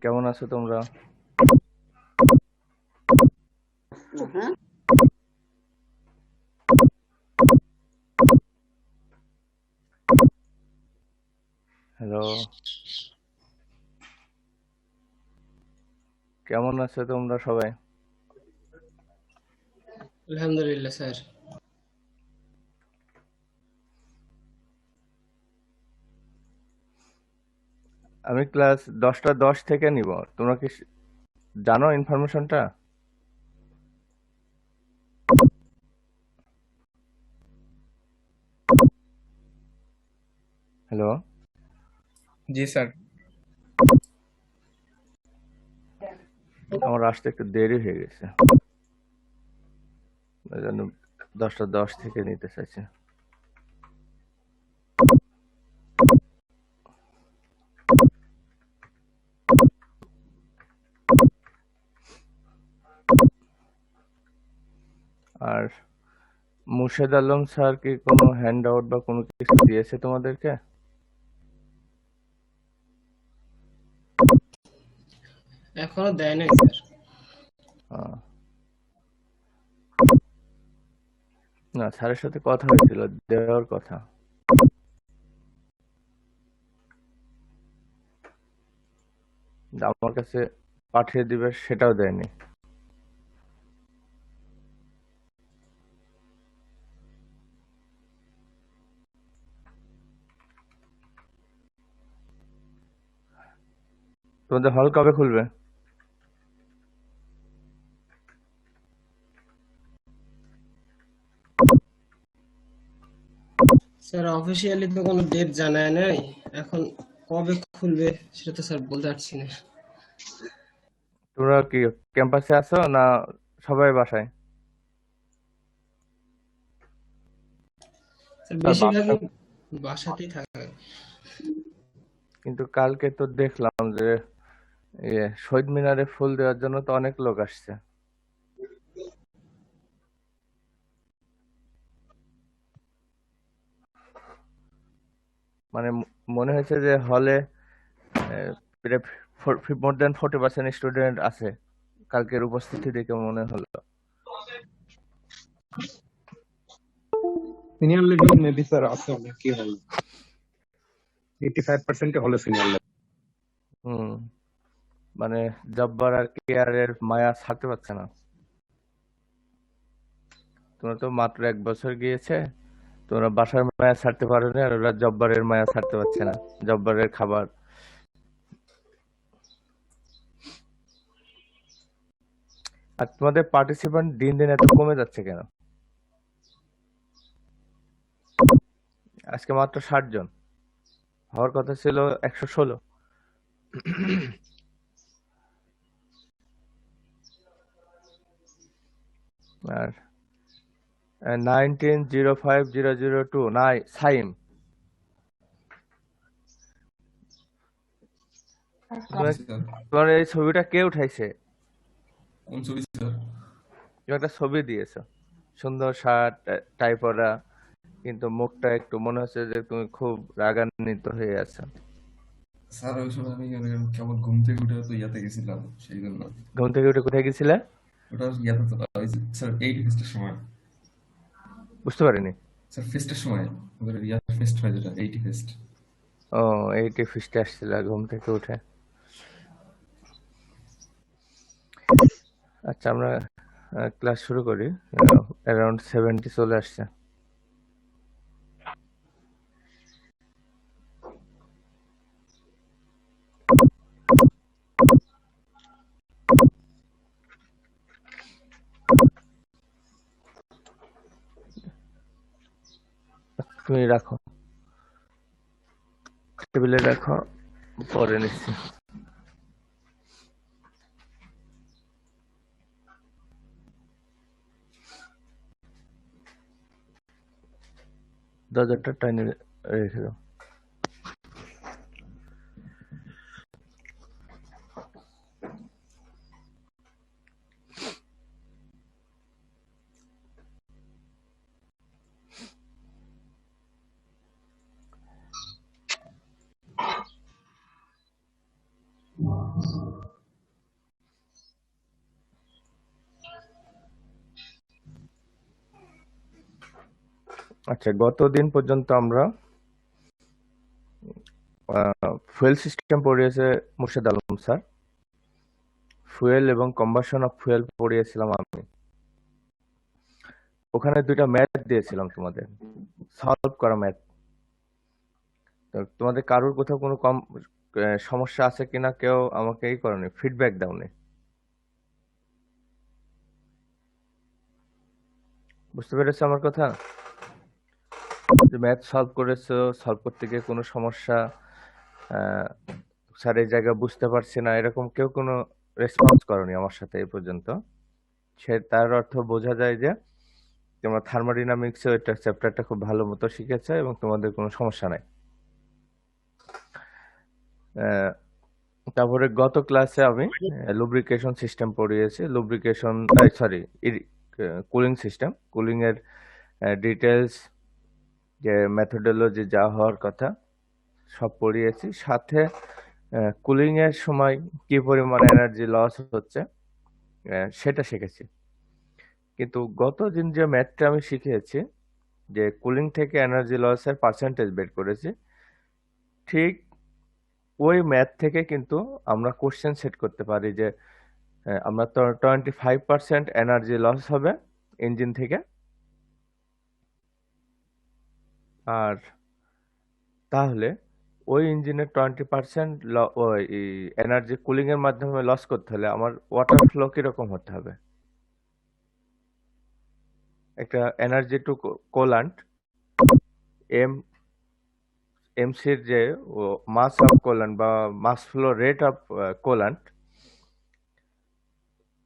কেমন আছো তোমরা? হ্যালো, কেমন আছো তোমরা সবাই? আলহামদুলিল্লাহ স্যার। আমি ক্লাস 10টা 10 থেকে নিব। তোমরা কি জানো ইনফরমেশনটা? হ্যালো, জি স্যার। আমার আসতে একটু দেরি হয়ে গেছে, ওই জন্য 10টা 10 থেকে নিতে চাইছি। আর মুর্শেদ আলম স্যার কি কোনো হ্যান্ড আউট বা কোনো কিছু দিয়েছে তোমাদেরকে? এখনো দেয় নাই স্যার। না, স্যারের সাথে কথা হয়েছিল, দেওয়ার কথা। আমার কাছে পাঠিয়ে দিবে সেটাও দেয়নি। তোমাদের হল কবে খুলবে? স্যার অফিসিয়ালি তো কোনো ডেট জানায় নাই, এখন কবে খুলবে সেটা তো স্যার বলতে পারছি না। তোমরা কি ক্যাম্পাসে আছো না সবাই বাসায়? স্যার বেশিরভাগই বাসাতেই থাকে। কিন্তু কালকে তো দেখলাম যে শহীদ মিনারে ফুল দেওয়ার জন্য তো অনেক লোক আসছে। মানে মনে হয়েছে যে হলে মোর দেন 40% স্টুডেন্ট আছে, কালকের উপস্থিতি দেখে মনে হলো। সিনিয়র লেভেল মেবি স্যার আছে অনেক, কি হবে 85% হলে সিনিয়র লেভেল। মানে জব্বার আর কেয়ারের মায়া ছাড়তে পারছে না। তোমরা তো মাত্র 1 বছর গিয়েছে, তোমরা বাসার মায়া ছাড়তে পারো না, আর ওরা জব্বারের মায়া ছাড়তে পারছে না, জব্বারের খাবার। আর তোমাদের পার্টিসিপেন্ট দিন দিন এত কমে যাচ্ছে কেন? আজকে মাত্র 60 জন, হওয়ার কথা ছিল 116। আর 1905-002 নাই সাইম। তোমার এই ছবিটা কে উঠাইছে? কোন ছবি স্যার? তুমি একটা ছবি দিয়েছো, সুন্দর শার্ট টাই পরা, কিন্তু মুখটা একটু মনে হচ্ছে যে তুমি খুব রাগান্বিত হয়ে আছো। স্যার ওই সময় আমি কেমন ঘুম থেকে উঠে তো ইয়াতে গেছিলাম, সেই জন্য। ঘুম থেকে উঠে কোথায় গেছিলে? ওটা ইয়াতে তো স্যার 80 ফেস্টের সময়। বুঝতে পারিনি। স্যার ফেস্টের সময় ওদের ইয়ার ফেস্ট হয় যেটা 80 ফেস্ট। ও, এইটি ফিস্টে আসছিল ঘুম থেকে উঠে। আচ্ছা, আমরা ক্লাস শুরু করি। অ্যারাউন্ড 70 চলে আসছে। তুমি রাখো, টেবিলে রাখো, পরে নিচ্ছি। দরজাটা টাইনে রেখে দাও। আচ্ছা, গতদিন পর্যন্ত আমরা ফুয়েল সিস্টেম পড়িয়েছে মুর্শেদ আলম স্যার। ফুয়েল এবং কম্বাশন অফ ফুয়েল পড়িয়েছিলাম আমি। ওখানে দুইটা ম্যাথ দিয়েছিলাম তোমাদের, সলভ করা ম্যাথ। তো তোমাদের কারোর কোথাও কোনো সমস্যা আছে কিনা কেউ আমাকে এই করনি, ফিডব্যাক দাওনি। বুঝতে পেরেছো আমার কথা? যে ম্যাথ সলভ করেছো, সলভ করতে গিয়ে কোনো সমস্যা, স্যার এই জায়গা বুঝতে পারছি না, এরকম কেউ কোনো রেসপন্স করনি আমার সাথে এই পর্যন্ত। তার অর্থ বোঝা যায় যে তোমরা থার্মোডাইনামিক্সে ওইটা চ্যাপ্টারটা খুব ভালো মতো শিখেছো এবং তোমাদের কোনো সমস্যা নাই। আহ, তারপরে গত ক্লাসে আমি লুব্রিকেশন সিস্টেম পড়িয়েছি, lubrication sorry cooling system, cooling এর ডিটেলস, যে মেথোডোলজি যা হওয়ার কথা সব পড়িয়েছি, সাথে কুলিং এর সময় কি পরিমাণ এনার্জি লস হচ্ছে সেটা শিখেছি। কিন্তু গত দিন যে ম্যাথটা আমি শিখিয়েছি, যে কুলিং থেকে এনার্জি লসের পার্সেন্টেজ বের করেছি, ঠিক ওই ম্যাথ থেকে কিন্তু আমরা কোশ্চেন সেট করতে পারি যে আমরা তো 25% এনার্জি লস হবে ইঞ্জিন থেকে, আর তাহলে ওই ইঞ্জিনের 20% ওই এনার্জি কুলিং এর মাধ্যমে লস করতে হলে আমার ওয়াটার ফ্লো কিরকম হতে হবে। একটা এনার্জি টু কোলান্ট এম এমসির যে মাস অফ কোলান্ট বা মাস ফ্লো রেট অফ কোলান্ট,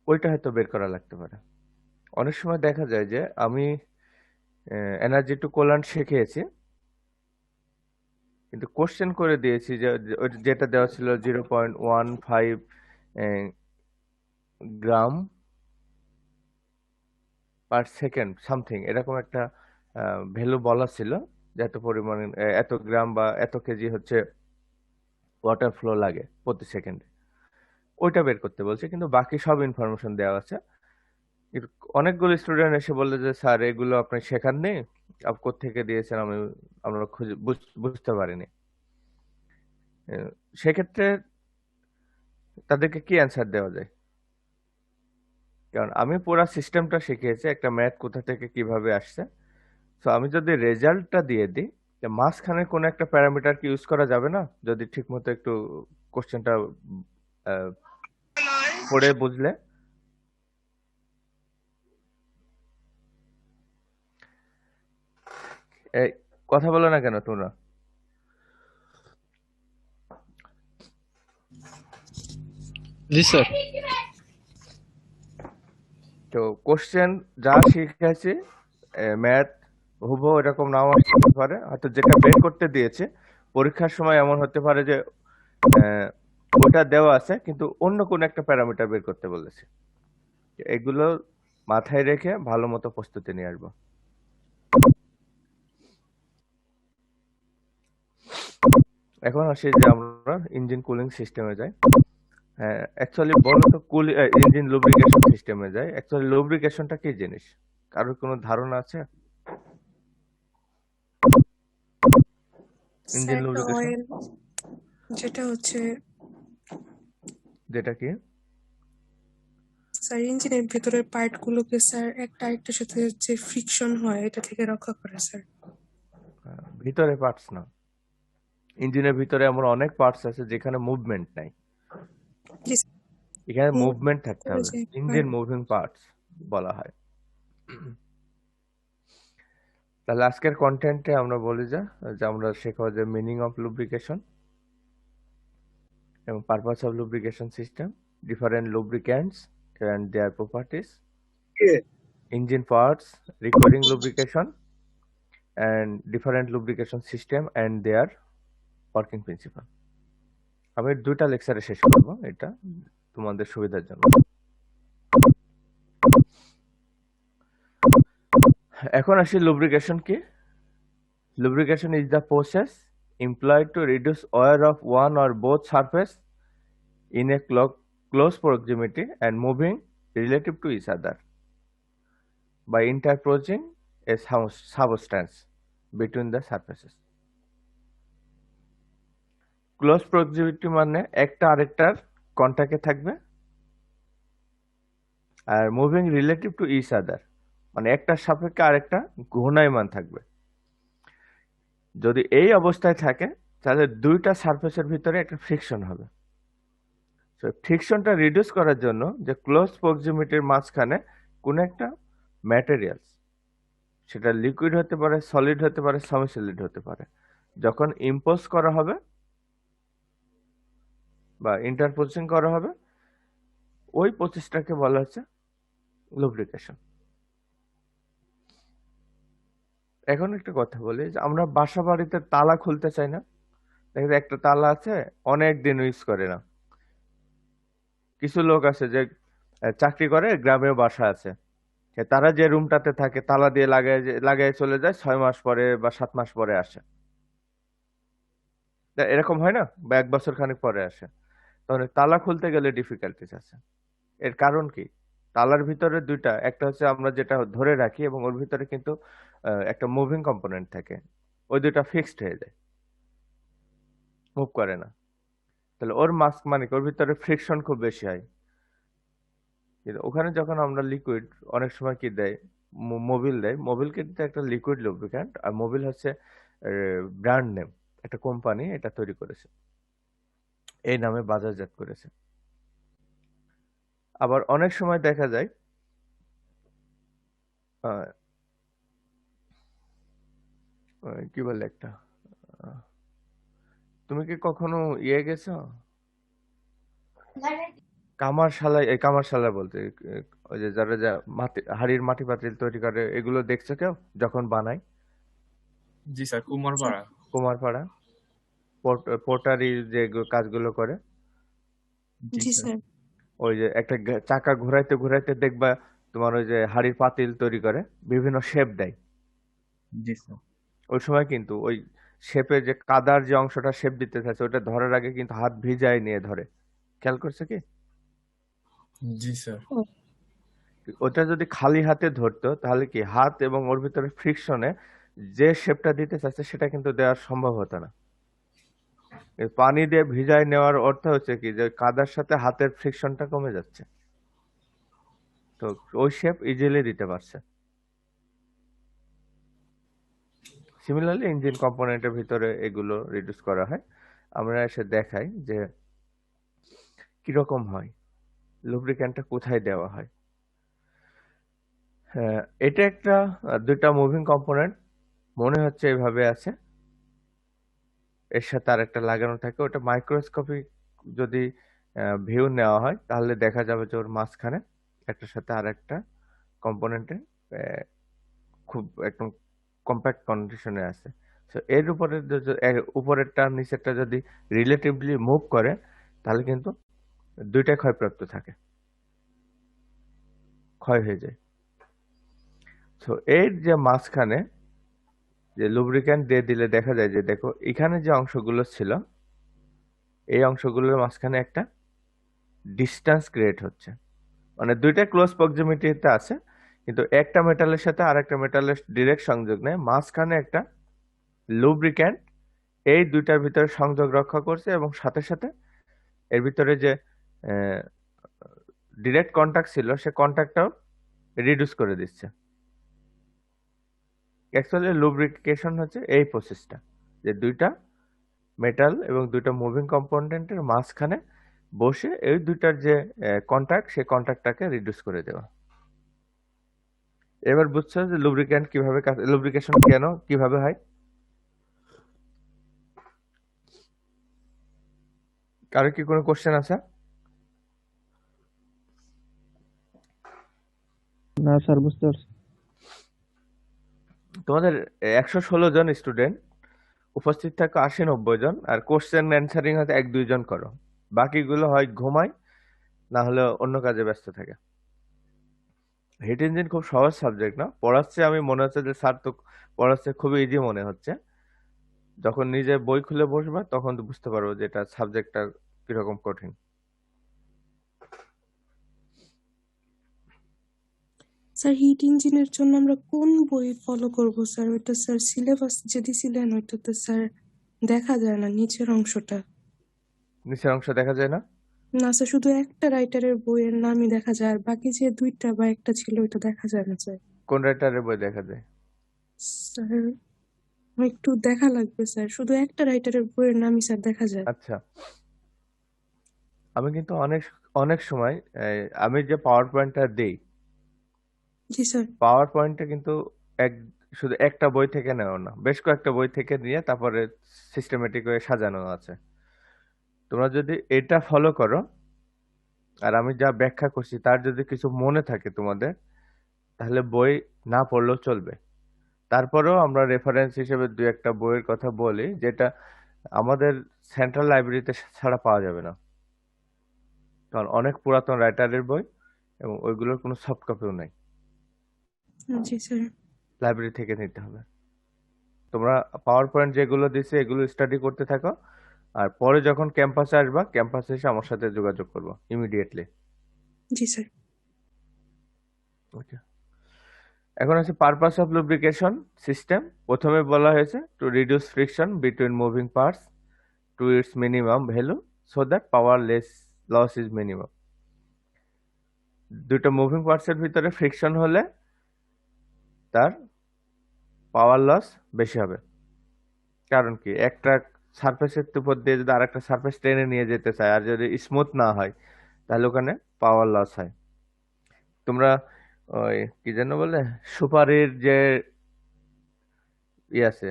ওইটা হয়তো বের করা লাগতে পারে। অনেক সময় দেখা যায় যে আমি এনার্জি টু কোলান্ট শিখিয়েছি, কিন্তু কোশ্চেন করে দিয়েছি যে যেটা দেওয়া ছিল 0.15 গ্রাম পার সেকেন্ড সামথিং, এরকম একটা ভ্যালু বলা ছিল, যে এত পরিমাণে এত গ্রাম বা এত কেজি হচ্ছে ওয়াটার ফ্লো লাগে প্রতি সেকেন্ডে, ওইটা বের করতে বলছে। কিন্তু বাকি সব ইনফরমেশন দেওয়া আছে। কিন্তু অনেকগুলো স্টুডেন্ট এসে বললো যে স্যার এগুলো আপনি শেখাননি, আপনি কোত্থেকে দিয়েছেন, আমরা খুঁজে বুঝতে পারিনি। সেক্ষেত্রে তাদেরকে কি অ্যান্সার দেওয়া যায়? কারণ আমি পুরো সিস্টেমটা শিখিয়েছি, একটা ম্যাথ কোথা থেকে কিভাবে আসছে। তো আমি যদি রেজাল্টটা দিয়ে দিই, যে মাঝখানে কোনো একটা প্যারামিটার কি ইউজ করা যাবে না, যদি ঠিক মতো একটু কোশ্চেনটা পড়ে বুঝলে। এই কথা বলো না কেন তোমরা? জি স্যার। তো কোশ্চেন যা শিখেছি ম্যাথ হুবহু এরকম নাও আসতে পারে, হয়তো যেটা বের করতে দিয়েছে পরীক্ষার সময় এমন হতে পারে যে ওটা দেওয়া আছে কিন্তু অন্য কোন একটা প্যারামিটার বের করতে বলেছে। এগুলো মাথায় রেখে ভালো মতো প্রস্তুতি নিয়ে আসবো। এখন আসি যে আমরা ইঞ্জিন কুলিং সিস্টেমে যাই। হ্যাঁ, অ্যাকচুয়ালি বলো তো ইঞ্জিন লুব্রিকেশন সিস্টেমে যাই, অ্যাকচুয়ালি লুব্রিকেশনটা কি জিনিস, কারোর কোনো ধারণা আছে? ইঞ্জিন স্যার একটা লুব্রিকেশন অয়েল যেটা হচ্ছে যেটা কি? স্যার ইঞ্জিনের ভেতরের পার্ট গুলোকে স্যার একটা আরেকটার সাথে যে ফ্রিকশন হয় এটা থেকে রক্ষা করে স্যার। ভিতরে পার্টস না, ইঞ্জিনের ভিতরে এমন অনেক পার্টস আছে যেখানে মুভমেন্ট নাই, জি এখানে move মুভমেন্ট থাকতে করে হবে, যে ইঞ্জিন মুভিং পার্টস বলা হয়। তাহলে আজকের কন্টেন্টে আমরা বলি যে আমরা শেখাবো যে মিনিং অফ লুব্রিকেশন এবং purpose of lubrication system, different lubricants and their properties, engine parts, recurring lubrication, and different lubrication system and their working principle. আমি দুইটা লেকচারে শেষ করব, এটা তোমাদের সুবিধার জন্য। এখন আসি লুব্রিকেশন কি। Lubrication is the process employed to reduce wear of one or both surface in a close proximity and moving relative to each other by interposing a substance. Between the surfaces. Close proximity মানে একটা আরেকটার কন্টাক্টে থাকবে, আর moving relative to each other মানে একটার সাপেক্ষে আরেকটা ঘূর্ণায়মান থাকবে। যদি এই অবস্থায় থাকে তাহলে দুইটা সারফেসের ভিতরে একটা ফ্রিকশন হবে। তো ফ্রিকশনটা রিডিউস করার জন্য যে ক্লোজ প্রক্সিমিটির মাঝখানে কোনো একটা ম্যাটেরিয়ালস, সেটা লিকুইড হতে পারে, সলিড হতে পারে, সেমি সলিড হতে পারে, যখন ইম্পোজ করা হবে বা ইন্টারপোজিং করা হবে, ওই প্রচেষ্টাকে বলা হচ্ছে লুব্রিকেশন। এখন একটা কথা বলি, যে আমরা বাসা বাড়িতে তালা খুলতে চাই না, দেখা যায় একটা তালা আছে অনেক দিন ইউজ করে না। কিছু লোক আছে যে চাকরি করে, গ্রামেও বাসা আছে, তারা যে রুমটাতে থাকে তালা দিয়ে লাগাই চলে যায়, 6 মাস পরে বা 7 মাস পরে আসে। তা এরকম হয় না, বা 1 বছর খানিক পরে আসে। তাহলে তালা খুলতে গেলে ডিফিকাল্টিস আছে। এর কারণ কি? তালার ভিতরে দুইটা, একটা হচ্ছে আমরা যেটা ধরে রাখি, এবং ওর ভিতরে কিন্তু একটা মুভিং কম্পোনেন্ট থাকে, ওই দুইটা ফিক্সড হয়ে যায়, মুভ করে না। তাহলে ওর মাস্ক মানে কি, ওর ভিতরে ফ্রিকশন খুব বেশি হয়। কিন্তু ওখানে যখন আমরা লিকুইড, অনেক সময় কি দেয়, মোবিল দেয়, মোবিল কিন্তু একটা লিকুইড লুব্রিক্যান্ট, আর মোবিল হচ্ছে ব্র্যান্ড নেম, একটা কোম্পানি এটা তৈরি করেছে, এই নামে বাজারজাত করেছে। আবার অনেক সময় দেখা যায় আহ, কি বলে একটা, আহ, তুমি কি কখনো গেছো কামারশালায়? এই কামারশালা বলতে ওই যে যারা যা মাটি, হাড়ির মাটি পাতিল তৈরি করে, এগুলো দেখছো কেউ যখন বানায়? জি স্যার, কুমারপাড়া। কুমারপাড়া পোর্টারি যে কাজগুলো করে, জি স্যার। ওই যে একটা চাকা ঘুরাইতে ঘুরাইতে দেখবা তোমার ওই যে হাড়ির পাতিল তৈরি করে, বিভিন্ন শেপ দেয়। জি স্যার। ওই সময় কিন্তু ওই শেপে যে কাদার যে অংশটা শেপ দিতে চাইছে, ওটা ধরার আগে কিন্তু হাত ভিজায় নিয়ে ধরে, খেয়াল করছে কি? জি স্যার। ওটা যদি খালি হাতে ধরতো তাহলে কি হাত এবং ওর ভিতরে ফ্রিকশনে যে শেপটা দিতে চাচ্ছে সেটা কিন্তু দেওয়া সম্ভব হতো না। এই পানি দিয়ে ভিজায় নেওয়ার অর্থ হচ্ছে কি, যে কাদার সাথে হাতের ফ্রিকশনটা কমে যাচ্ছে, তো ওই শেপ ইজিলি দিতে পারছে। সিমিলারলি ইঞ্জিন কম্পোনেন্টের ভিতরে এগুলো রিডিউস করা হয়। আমরা এসে দেখাই যে কিরকম হয়, লুব্রিক্যান্টটা কোথায় দেওয়া হয়। হ্যাঁ, এটা একটা দুইটা মুভিং কম্পোনেন্ট মনে হচ্ছে এভাবে আছে, এর সাথে আর একটা লাগানো থাকে। ওটা মাইক্রোস্কোপিক যদি ভিউ নেওয়া হয় তাহলে দেখা যাবে যে ওর মাঝখানে একটার সাথে আর একটা কম্পোনেন্টে খুব একদম কম্প্যাক্ট কন্ডিশনে আছে। তো এর উপরে উপরেরটা নিচেরটা যদি রিলেটিভলি মুভ করে তাহলে কিন্তু দুইটাই ক্ষয়প্রাপ্ত থাকে, ক্ষয় হয়ে যায়। তো এর যে মাঝখানে যে লুব্রিক্যান্ট দিয়ে দিলে দেখা যায় যে, দেখো এখানে যে অংশগুলো ছিল, এই অংশগুলোর মাঝখানে একটা ডিস্টেন্স ক্রিয়েট হচ্ছে, মানে দুইটা ক্লোজ প্রক্সিমিটিতে আছে, কিন্তু একটা মেটালের সাথে আরেকটা মেটালের ডিরেক্ট সংযোগ নেই, মাঝখানে একটা লুব্রিক্যান্ট এই দুইটার ভিতরে সংযোগ রক্ষা করছে, এবং সাথে সাথে এর ভিতরে যে ডিরেক্ট কন্টাক্ট ছিল সে কন্টাক্টটাও রিডিউস করে দিচ্ছে। অ্যাকচুয়ালি লুব্রিকেশন হচ্ছে এই প্রসেসটা, যে দুইটা মেটাল এবং দুইটা মুভিং কম্পোনেন্টের মাঝখানে বসে এই দুইটার যে কন্টাক্ট, সেই কন্টাক্টটাকে রিডিউস করে দেওয়া। এবার বুঝছো যে লুব্রিক্যান্ট কিভাবে কাজ, লুব্রিকেশন কেন কিভাবে হয়? কারো কি কোনো কোশ্চেন আছে? না স্যার, বুঝতে পারছি। তোমাদের 116 জন স্টুডেন্ট, উপস্থিত থাকে 80-90 জন, আর কোশ্চেন অ্যান্সারিং হয়তো 1-2 জন করো, বাকিগুলো হয় ঘুমায়, না হলে অন্য কাজে ব্যস্ত থাকে। হিট ইঞ্জিন খুব সহজ সাবজেক্ট না, পড়াচ্ছে আমি মনে হচ্ছে যে স্যার তো পড়াচ্ছে খুবই ইজি মনে হচ্ছে, যখন নিজে বই খুলে বসবা তখন তো বুঝতে পারবো যে এটা সাবজেক্টটা কিরকম কঠিন। স্যার হিট ইঞ্জিনের জন্য আমরা কোন বই ফলো করব স্যার? ওইটা স্যার সিলেবাস যে দিছিলেন ওইটাতে স্যার দেখা যায় না নিচের অংশটা। নিচের অংশ দেখা যায় না? না স্যার, শুধু একটা রাইটারের বইয়ের নামই দেখা যায়, আর বাকি যে দুইটা বা একটা ছিল ওইটা দেখা যায় না স্যার। কোন রাইটারের বই দেখা যায়? স্যার আমার একটু দেখা লাগবে স্যার, শুধু একটা রাইটারের বইয়ের নামই স্যার দেখা যায়। আচ্ছা, আমি কিন্তু অনেক অনেক সময় আমি যে পাওয়ার পয়েন্টটা দেই, জি স্যার। পাওয়ার পয়েন্টটা কিন্তু এক শুধু একটা বই থেকে নেওয়া না, বেশ কয়েকটা বই থেকে নিয়ে তারপরে সিস্টেমেটিক হয়ে সাজানো আছে। তোমরা যদি এটা ফলো করো আর আমি যা ব্যাখ্যা করছি তার যদি কিছু মনে থাকে তোমাদের, তাহলে বই না পড়লেও চলবে। তারপরেও আমরা রেফারেন্স হিসেবে দু একটা বইয়ের কথা বলি যেটা আমাদের সেন্ট্রাল লাইব্রেরিতে ছাড়া পাওয়া যাবে না, কারণ অনেক পুরাতন রাইটারের বই এবং ওইগুলোর কোনো সফট কপিও নাই, জি স্যার। লাইব্রেরি থেকে নিতে হবে। তোমরা পাওয়ার পয়েন্ট যেগুলো দিছে এগুলো স্টাডি করতে থাকো, আর পরে যখন ক্যাম্পাসে আসবা ক্যাম্পাসে এসে আমার সাথে যোগাযোগ করবো ইমিডিয়েটলি। জি স্যার। ওকে, এখন আছে পারপাস অফ লুব্রিকেশন সিস্টেম। প্রথমে বলা হয়েছে to reduce friction between moving parts to its minimum value so that power loss is minimum. দুটো মুভিং পার্টসের ভিতরে ফ্রিকশন হলে তার পাওয়ার লস বেশি হবে। কারণ কি, একটা সারফেসের উপর দিয়ে যদি আরেকটা সারফেস টেনে নিয়ে যেতে চায় আর যদি স্মুথ না হয় তাহলে ওখানে পাওয়ার লস হয়। তোমরা ওই কি যেন বলে সুপারির যে ই আছে,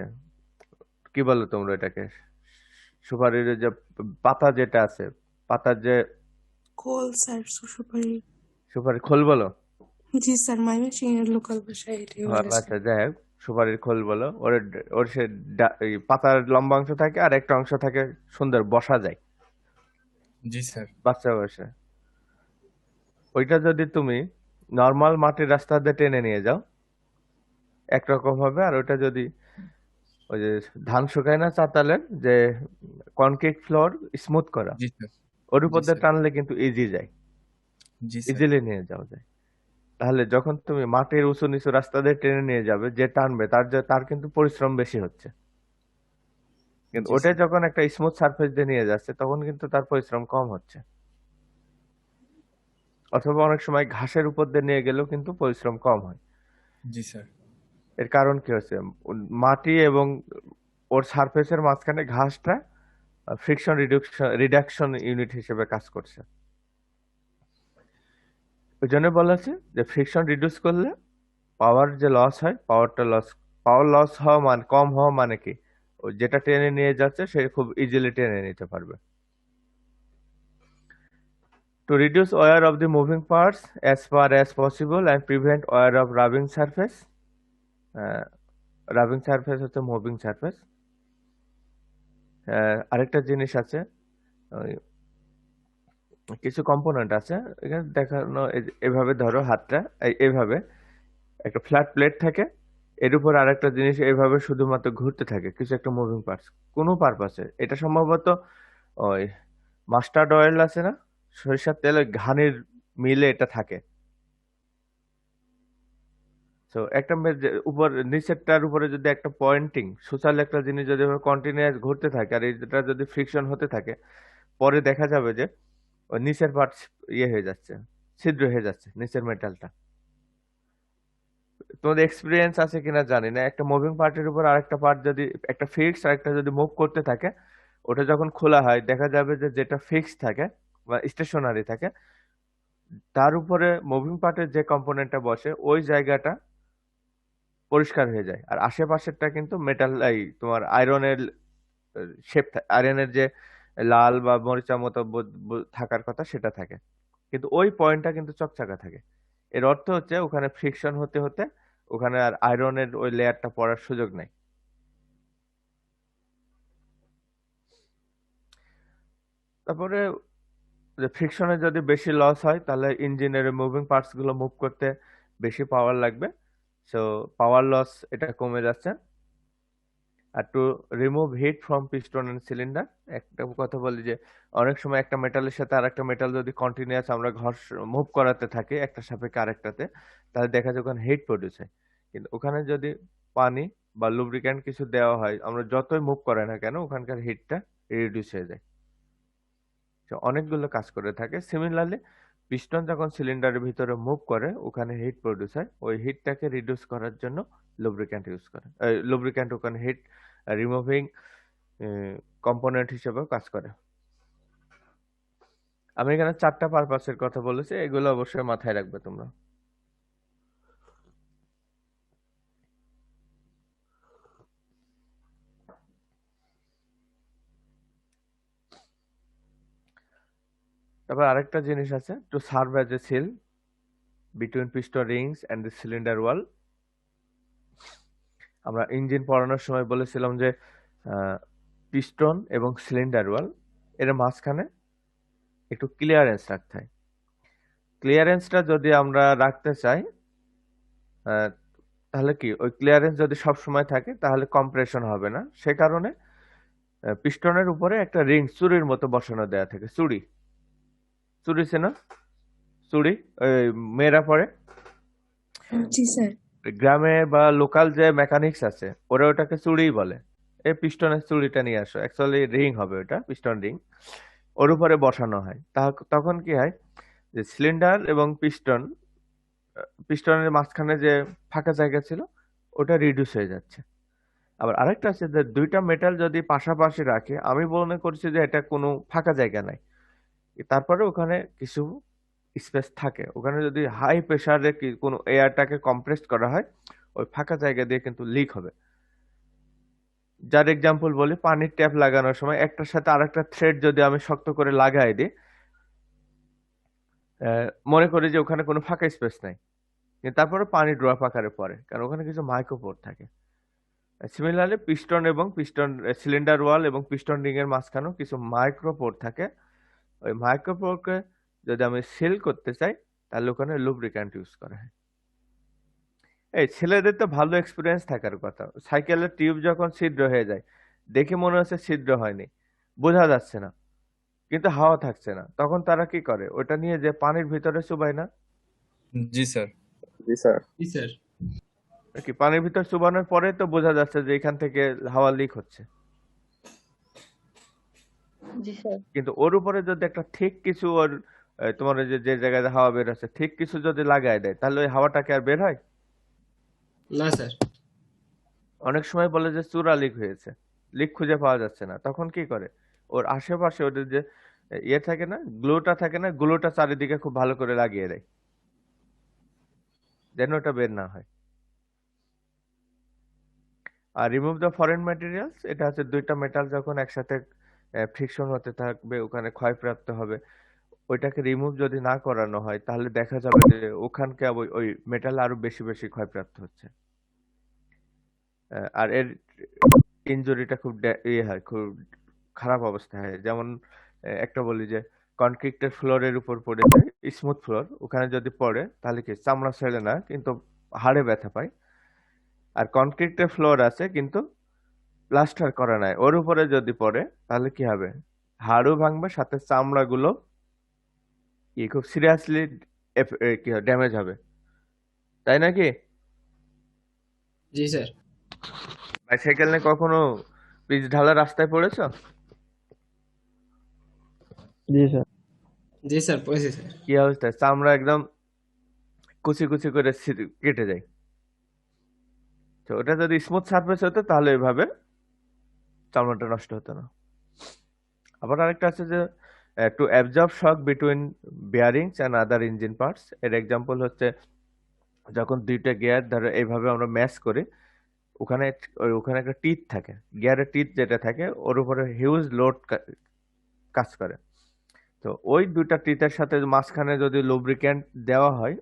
কি বলো তোমরা এটাকে, সুপারির যে পাতা যেটা আছে, পাতার যে খোল স্যার, সুপারি। সুপারির খোল বলো? জি স্যার, ময়মনসিংহের লোকাল ভাষায় এটাই বলে স্যার। আচ্ছা যাই হোক, সুপারির খোল বলো। ওর ওর সে এই পাতার লম্বা অংশ থাকে আর একটা অংশ থাকে সুন্দর বসা যায় জি স্যার। বাচ্চা বয়সে। ওইটা যদি তুমি নর্মাল মাটির রাস্তা দিয়ে টেনে নিয়ে যাও একরকম হবে, আর ওইটা যদি ওই যে ধান শুকায় না চাতালের যে কনক্রিট ফ্লোর স্মুথ করা, জি স্যার। ওর উপর জি দিয়ে স্যার। টানলে কিন্তু ইজি যায়, জি স্যার। ইজিলি নিয়ে যাওয়া যায়। তাহলে যখন তুমি মাটির উঁচু নিচু রাস্তা দিয়ে টেনে নিয়ে যাবে, যে টানবে তার কিন্তু পরিশ্রম বেশি হচ্ছে, কিন্তু জি ওটা স্যার। যখন একটা স্মুথ সারফেস দিয়ে নিয়ে যাচ্ছে তখন কিন্তু তার পরিশ্রম কম হচ্ছে। অথবা অনেক সময় ঘাসের উপর দিয়ে নিয়ে গেলেও কিন্তু পরিশ্রম কম হয়। জি স্যার। এর কারণ কি হচ্ছে, মাটি এবং ওর সারফেসের মাঝখানে ঘাসটা ফ্রিকশন রিডাকশন ইউনিট হিসেবে কাজ করছে। ওই জন্য বলা আছে যে ফ্রিকশন রিডিউস করলে পাওয়ার যে লস হয়, পাওয়ার লস হওয়া মানে কম হওয়া মানে কি, ও যেটা টেনে নিয়ে যাচ্ছে সে খুব ইজিলি টেনে নিতে পারবে। To reduce wear of the moving parts as far as possible and prevent wear of rubbing surface, rubbing surface হচ্ছে মুভিং সারফেস। আরেকটা জিনিস আছে, ওই কিছু কম্পোনেন্ট আছে এখানে দেখানো, এভাবে ধরো হাতটা এইভাবে একটা ফ্ল্যাট প্লেট থাকে, এর উপর আরেকটা জিনিস এইভাবে শুধুমাত্র ঘুরতে থাকে, কিছু একটা মুভিং পার্টস কোনো পারপাসে। এটা সম্ভবত ওই মাস্টার্ড অয়েল আছে না, সরিষার তেল, ওই ঘানির মিলে এটা থাকে। তো একটা উপর নিচেরটার উপরে যদি একটা পয়েন্টিং সুচালো একটা জিনিস যদি কন্টিনিউয়াস ঘুরতে থাকে আর এটা যদি ফ্রিকশন হতে থাকে, পরে দেখা যাবে যে ওই নিচের পার্ট ইয়ে হয়ে যাচ্ছে, ছিদ্র হয়ে যাচ্ছে নিচের মেটালটা। তোমাদের এক্সপিরিয়েন্স আছে কিনা জানি না, একটা মুভিং পার্টের উপর আরেকটা পার্ট যদি একটা ফিক্স আর একটা যদি মুভ করতে থাকে, ওটা যখন খোলা হয় দেখা যাবে যে যেটা ফিক্স থাকে বা স্টেশনারি থাকে তার উপরে মুভিং পার্টের যে কম্পোনেন্টটা বসে ওই জায়গাটা পরিষ্কার হয়ে যায়, আর আশেপাশেরটা কিন্তু মেটাল এই তোমার আয়রনের শেপ, আয়রনের যে লাল বা মরিচা মতো থাকার কথা সেটা থাকে, কিন্তু ওই পয়েন্টটা কিন্তু চকচকা থাকে। এর অর্থ হচ্ছে ওখানে ফ্রিকশন হতে হতে ওখানে আর আয়রনের ওই লেয়ারটা পড়ার সুযোগ নেই। তারপরে ফ্রিকশনে যদি বেশি লস হয় তাহলে ইঞ্জিনের মুভিং পার্টস গুলো মুভ করতে বেশি পাওয়ার লাগবে, সো পাওয়ার লস এটা কমে যাচ্ছে। আর to remove heat from piston and cylinder, একটা কথা বলি যে অনেক সময় একটা মেটালের সাথে আর একটা মেটাল যদি কন্টিনিউয়াস আমরা মুভ করাতে থাকি একটা সাপেক্ষে আরেকটাতে, তাহলে দেখা যায় ওখানে হিট প্রডিউস হয়। কিন্তু ওখানে যদি পানি বা লুব্রিক্যান্ট কিছু দেওয়া হয়, আমরা যতই মুভ করে না কেন ওখানকার হিটটা রিডিউস হয়ে যায়। তো অনেকগুলো কাজ করে থাকে। সিমিলারলি পিস্টন যখন সিলিন্ডারের ভিতরে মুভ করে ওখানে হিট প্রডিউস হয়, ওই হিটটাকে রিডিউস করার জন্য লুব্রিক্যান্ট ইউজ করে। লুব্রিক্যান্ট ওখানে হিট রিমুভিং কম্পোনেন্ট হিসেবেও কাজ করে। আমি এখানে 4টা পারপাসের কথা বলেছি, এগুলো অবশ্যই মাথায় রাখবে তোমরা। তারপর আরেকটা জিনিস আছে, to serve as a seal between piston rings and the cylinder wall. আমরা ইঞ্জিন পড়ানোর সময় বলেছিলাম যে পিস্টন এবং সিলিন্ডার ওয়াল এর মাঝখানে একটু ক্লিয়ারেন্স রাখতে হয়। ক্লিয়ারেন্সটা যদি আমরা রাখতে চাই তাহলে কি ওই ক্লিয়ারেন্স যদি সব সময় থাকে তাহলে কম্প্রেশন হবে না। সে কারণে পিস্টনের উপরে একটা রিং চুড়ির মতো বসানো দেয়া থাকে। চুড়ি চেনো? চুড়ি মেয়েরা পরে জি স্যার। গ্রামে বা লোকাল যে মেকানিক্স আছে ওরা ওটাকে চুড়িই বলে। এই পিস্টনের চুড়িটা নিয়ে আসো, অ্যাকচুয়ালি রিং হবে ওটা, পিস্টন রিং, ওর উপরে বসানো হয়। তখন কি হয় যে সিলিন্ডার এবং পিস্টনের মাঝখানে যে ফাঁকা জায়গা ছিল ওটা রিডিউস হয়ে যাচ্ছে। আবার আরেকটা আছে যে দুইটা মেটাল যদি পাশাপাশি রাখে, আমি মনে করছি যে এটা কোনো ফাঁকা জায়গা নাই, তারপরে ওখানে কিছু স্পেস থাকে। ওখানে যদি হাই প্রেসারে কোনো এয়ারটাকে কম্প্রেস করা হয় ওই ফাঁকা জায়গা দিয়ে কিন্তু লিক হবে। যার এক্সাম্পল বলি, পানির ট্যাপ লাগানোর সময় একটার সাথে আরেকটা থ্রেড যদি আমি শক্ত করে লাগাই দিই, মনে করি যে ওখানে কোনো ফাঁকা স্পেস নাই, কিন্তু তারপরে পানি ড্রপ আকারে পড়ে, কারণ ওখানে কিছু মাইক্রোপোর থাকে। সিমিলারলি পিস্টন এবং সিলিন্ডার ওয়াল এবং পিস্টন রিং এর মাঝখানেও কিছু মাইক্রোপোর থাকে। ওই মাইক্রোপোরকে যদি আমি সিল করতে চাই তাহলে ওখানে লুব্রিক্যান্ট ইউজ করা হয়। এই ছেলেদের তো ভালো এক্সপিরিয়েন্স থাকার কথা। সাইকেলের টিউব যখন ছিদ্র হয়ে যায়, দেখে মনে হচ্ছে ছিদ্র হয়নি, বোঝা যাচ্ছে না, কিন্তু হাওয়া থাকছে না, তখন তারা কি করে ওটা নিয়ে যে পানির ভিতরে চুবায় না? জি স্যার। জি স্যার। কি পানির ভিতর চুবানোর পরে তো বোঝা যাচ্ছে যে এখান থেকে হাওয়া লিক হচ্ছে, জি স্যার। কিন্তু ওর উপরে যদি একটা ঠিক কিছু ওর তোমার ওই যে জায়গায় হাওয়া বের হচ্ছে ঠিক কিছু যদি লাগায় দেয় তাহলে ওই হাওয়াটাকে আর বের হয়? না স্যার। অনেক সময় বলে যে চূড়া লিক হয়েছে, লিক খুঁজে পাওয়া যাচ্ছে না, তখন কি করে ওর আশেপাশে ওদের যে ইয়ে থাকে না, গ্লুটা থাকে না, গ্লুটা চারিদিকে খুব ভালো করে লাগিয়ে দেয় যেন ওটা বের না হয়। আর রিমুভ দ্য ফরেন ম্যাটেরিয়ালস, এটা হচ্ছে দুইটা মেটাল যখন একসাথে ফ্রিকশন হতে থাকবে ওখানে ক্ষয়প্রাপ্ত হবে, ওইটাকে রিমুভ যদি না করানো হয় তাহলে দেখা যাবে যে ওখানকার ওই মেটাল আরো বেশি বেশি ক্ষয়প্রাপ্ত হচ্ছে। আর এর ইনজুরিটা খুব ইয়ে হয়, খুব খারাপ অবস্থা হয়। যেমন একটা বলি যে কনক্রিটের ফ্লোরের উপর পড়েছে, স্মুথ ফ্লোর, ওখানে যদি পড়ে তাহলে কি চামড়া ছেড়ে না কিন্তু হাড়ে ব্যথা পায়। আর কনক্রিটের ফ্লোর আছে কিন্তু প্লাস্টার করা নাই, ওর উপরে যদি পড়ে তাহলে কি হবে, হাড়ও ভাঙবে সাথে চামড়াগুলো খুব সিরিয়াসলি কি ড্যামেজ হবে, তাই নাকি? জি স্যার। বাইসাইকেল নিয়ে কখনো পিচ ঢালা রাস্তায় পড়েছো? জি স্যার। জি স্যার, পড়েছি স্যার। কি অবস্থা, চামড়া একদম কুচি কুচি করে কেটে যায়। তো ওটা যদি স্মুথ সারফেস হতো তাহলে এভাবে চামড়াটা নষ্ট হতো না। আবার আরেকটা আছে যে to absorb shock between bearings and other engine parts. এর এক্সাম্পল হচ্ছে যখন দুইটা গিয়ার ধরো এইভাবে আমরা ম্যাচ করি, ওখানে একটা টিথ থাকে, গিয়ারের টিথ যেটা থাকে ওর উপরে হিউজ লোড কাজ করে। তো ওই দুইটা টিথের সাথে মাঝখানে যদি লুব্রিক্যান্ট দেওয়া হয়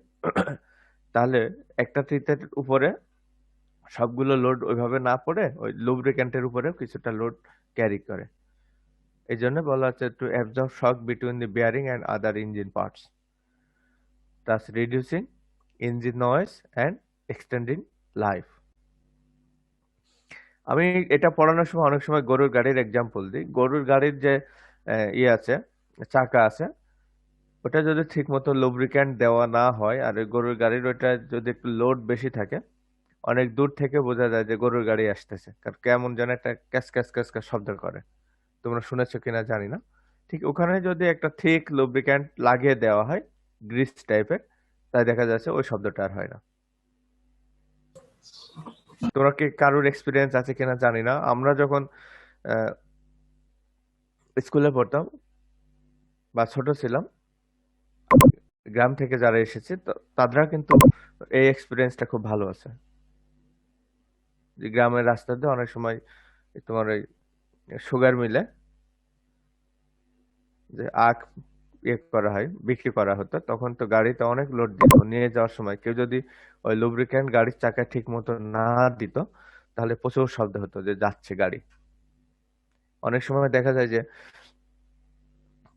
তাহলে একটা টিথের উপরে সবগুলো লোড ওইভাবে না পড়ে ওই লুব্রিক্যান্টের উপরে কিছুটা লোড ক্যারি করে। এই জন্য বলা হচ্ছে to absorb shock between the bearing and other engine parts, thus reducing engine noise and extending life. আমি এটা পড়ানোর সময় অনেক সময় গরুর গাড়ির এক্সাম্পল দিই। গরুর গাড়ির যে ইয়ে আছে, চাকা আছে, ওটা যদি ঠিক মতো লুব্রিক্যান্ট দেওয়া না হয় আর ওই গরুর গাড়ির ওটা যদি একটু লোড বেশি থাকে, অনেক দূর থেকে বোঝা যায় যে গরুর গাড়ি আসতেছে, কারণ কেমন যেন একটা ক্যাস ক্যাস ক্যাস ক্যাস শব্দ করে। তোমরা শুনেছো কিনা জানি না। ঠিক ওখানে যদি একটা ঠিক লুব্রিক্যান্ট লাগিয়ে দেওয়া হয়, গ্রিস টাইপের, তাই দেখা যাচ্ছে ওই শব্দটা আর হয় না। তোমরা কি কারোর এক্সপিরিয়েন্স আছে কিনা জানি না। আমরা যখন স্কুলে পড়তাম বা ছোট ছিলাম, গ্রাম থেকে যারা এসেছে তারা কিন্তু এই এক্সপিরিয়েন্সটা খুব ভালো আছে। যে গ্রামের রাস্তাতে অনেক সময় তোমার ওই সুগার মিলে যে আখ ইয়ে করা হয়, বিক্রি করা হতো, তখন তো গাড়িতে অনেক লোড দিত। নিয়ে যাওয়ার সময় কেউ যদি ওই লুব্রিক্যান্ট গাড়ির চাকায় ঠিক মতো না দিত, তাহলে প্রচুর শব্দ হতো যে যাচ্ছে গাড়ি। অনেক সময় দেখা যায় যে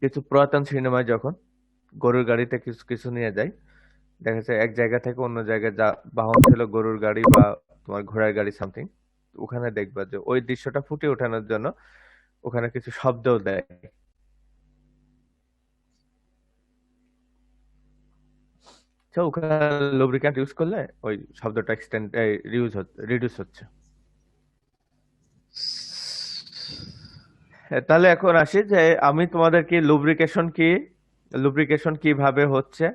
কিছু পুরাতন সিনেমায় যখন গরুর গাড়িতে কিছু কিছু নিয়ে যায়, দেখা যায় এক জায়গা থেকে অন্য জায়গায় যা বাহন ছিল, গরুর গাড়ি বা তোমার ঘোড়ার গাড়ি সামথিং, ওখানে দেখবা যে ওই দৃশ্যটা ফুটিয়ে ওঠানোর জন্য ওখানে কিছু শব্দও দেয়। তো ওখানে লুব্রিক্যান্ট ইউজ করলে ওই শব্দটা এক্সটেন্ড রিডিউস হচ্ছে। তাহলে এখন আসি যে আমি তোমাদেরকে লুব্রিকেশন কিভাবে হচ্ছে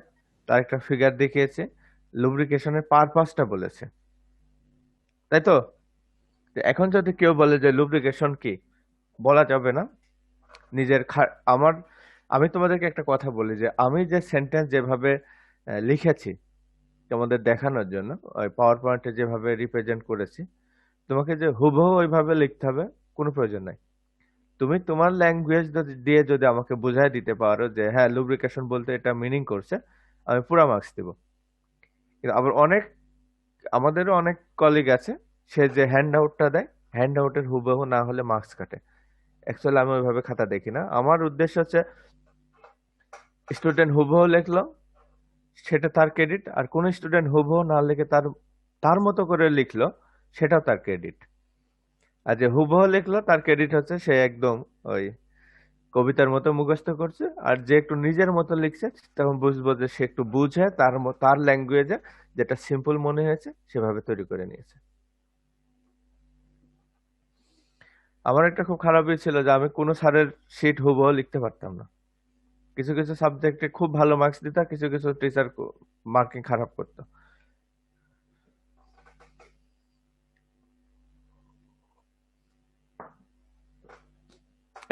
তার একটা ফিগার দেখিয়েছি, লুব্রিকেশনের পারপাসটা বলেছে, তাই তো? তো এখন যদি কেউ বলে যে লুব্রিকেশন কি, বলা যাবে না। নিজের আমি তোমাদেরকে একটা কথা বলি যে আমি যে সেন্টেন্স যেভাবে লিখেছি তোমাদের দেখানোর জন্য, ওই পাওয়ার পয়েন্টে যেভাবে রিপ্রেজেন্ট করেছি, তোমাকে যে হুবহু ওইভাবে লিখতে হবে কোনো প্রয়োজন নাই। তুমি তোমার ল্যাঙ্গুয়েজ দিয়ে যদি আমাকে বুঝাই দিতে পারো যে হ্যাঁ লুব্রিকেশন বলতে এটা মিনিং করছে, আমি পুরা মার্কস দিব। কিন্তু আবার আমাদেরও অনেক কলিগ আছে, সে যে হ্যান্ড আউটটা দেয়, হ্যান্ড আউটের হুবহু না হলে মার্কস কাটে। অ্যাকচুয়ালি আমি ওইভাবে খাতা দেখি না। আমার উদ্দেশ্য হচ্ছে স্টুডেন্ট হুবহু লিখলো, সেটা তার ক্রেডিট, আর কোন স্টুডেন্ট হুবহু না লিখে তার তার মতো করে লিখলো, সেটাও তার ক্রেডিট। আর যে হুবহু লিখলো তার ক্রেডিট হচ্ছে সে একদম ওই কবিতার মতো মুখস্থ করছে, আর যে একটু নিজের মতো লিখছে তখন বুঝবো যে সে একটু বুঝে তার ল্যাঙ্গুয়েজে যেটা সিম্পল মনে হয়েছে সেভাবে তৈরি করে নিয়েছে। আমার একটা খুব খারাপই ছিল যে আমি কোনো স্যারের শিট হুবহু লিখতে পারতাম না। কিছু কিছু সাবজেক্টে খুব ভালো মার্কস দিত, কিছু কিছু টিচার মার্কিং খারাপ করতো।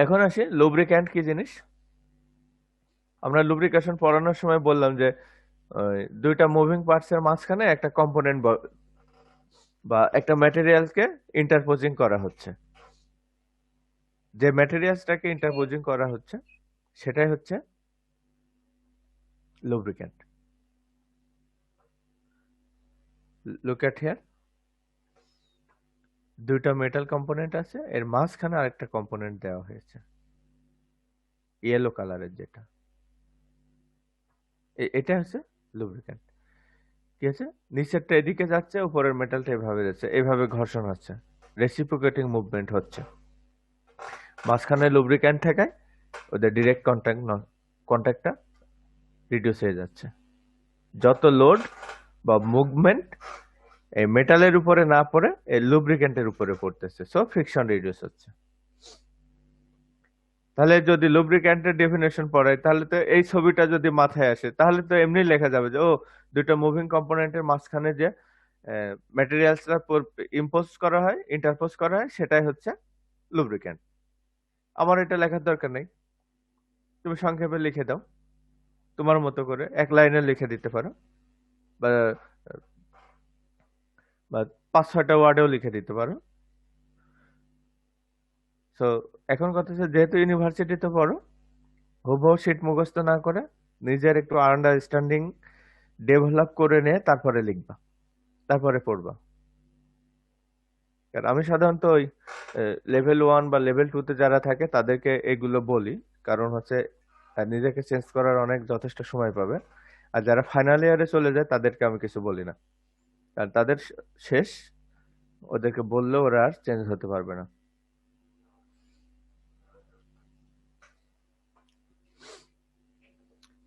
এখন আসি লুব্রিক্যান্ট কি জিনিস। আমরা লুব্রিকেশন পড়ানোর সময় বললাম যে দুইটা মুভিং পার্টস এর মাঝখানে একটা কম্পোনেন্ট বা একটা ম্যাটেরিয়ালকে ইন্টারপোজিং করা হচ্ছে। যে ম্যাটেরিয়ালসটাকে ইন্টারপোজিং করা হচ্ছে সেটাই হচ্ছে লুব্রিক্যান্ট। লুক এট হিয়ার, দুইটা মেটাল কম্পোনেন্ট আছে, এর মাঝখানে আরেকটা কম্পোনেন্ট দেওয়া হয়েছে ইয়েলো কালারের, যেটা এটা হচ্ছে লুব্রিক্যান্ট। কি আছে, নিচেরটা এদিকে যাচ্ছে, উপরের মেটালটা এভাবে যাচ্ছে, এভাবে ঘর্ষণ হচ্ছে, রেসিপ্রোকেটিং মুভমেন্ট হচ্ছে। মাঝখানে লুব্রিক্যান্ট থাকায় ওদের ডিরেক্ট কন্ট্যাক্টটা রিডিউস হয়ে যাচ্ছে। যত লোড বা মুভমেন্ট এই মেটালের উপরে না পড়ে এই লুব্রিক্যান্টের উপরে পড়তেছে, সো ফ্রিকশন রিডিউস হচ্ছে। তাহলে যদি লুব্রিক্যান্টের ডেফিনেশন পড়ায়, তাহলে তো এই ছবিটা যদি মাথায় আসে, তাহলে তো এমনি লেখা যাবে যে ও দুটো মুভিং কম্পোনেন্টের মাঝখানে যে ম্যাটেরিয়ালসটা ইন্টারপোজ করা হয় সেটাই হচ্ছে লুব্রিক্যান্ট। আমার এটা লেখার দরকার নেই, তুমি সংক্ষেপে লিখে দাও, তোমার মতো করে এক লাইনে লিখে দিতে পারো, বা বা 5-6টা ওয়ার্ডেও লিখে দিতে পারো। সো এখন কথা হচ্ছে, যেহেতু ইউনিভার্সিটিতে পড়ো, হুবহু শিট মুখস্থ না করে নিজের একটু আন্ডারস্ট্যান্ডিং ডেভেলপ করে নিয়ে তারপরে লিখবা, তারপরে পড়বা। কারণ আমি সাধারণত ওই লেভেল 1 বা লেভেল 2-তে যারা থাকে তাদেরকে এগুলো বলি, কারণ হচ্ছে নিজেকে চেঞ্জ করার অনেক যথেষ্ট সময় পাবে। আর যারা ফাইনাল ইয়ারে চলে যায় তাদেরকে আমি কিছু বলি না, কারণ তাদের শেষ ওদেরকে বললে ওরা আর চেঞ্জ হতে পারবে না।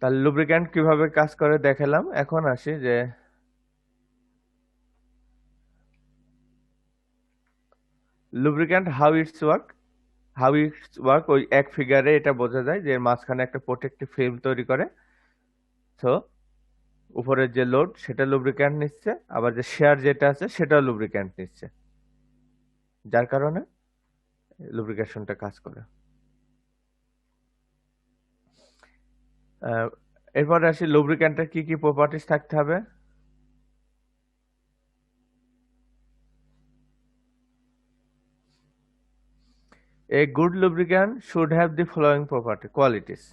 তাহলে লুব্রিক্যান্ট কিভাবে কাজ করে দেখালাম। এখন আসি যে লুব্রিক্যান্ট হাউ ইটস ওয়ার্ক ওই এক ফিগারে এটা বোঝা যায় যে এর মাঝখানে একটা প্রোটেক্টিভ ফিল্ম তৈরি করে। তো উপরের যে লোড সেটা লুব্রিক্যান্ট নিচ্ছে, আবার যে শেয়ার যেটা আছে সেটাও লুব্রিক্যান্ট নিচ্ছে, যার কারণে লুব্রিকেশনটা কাজ করে। এরপরে আসি লুব্রিক্যান্টের কি কি প্রপার্টিস থাকতে হবে। A good lubricant should have the following qualities.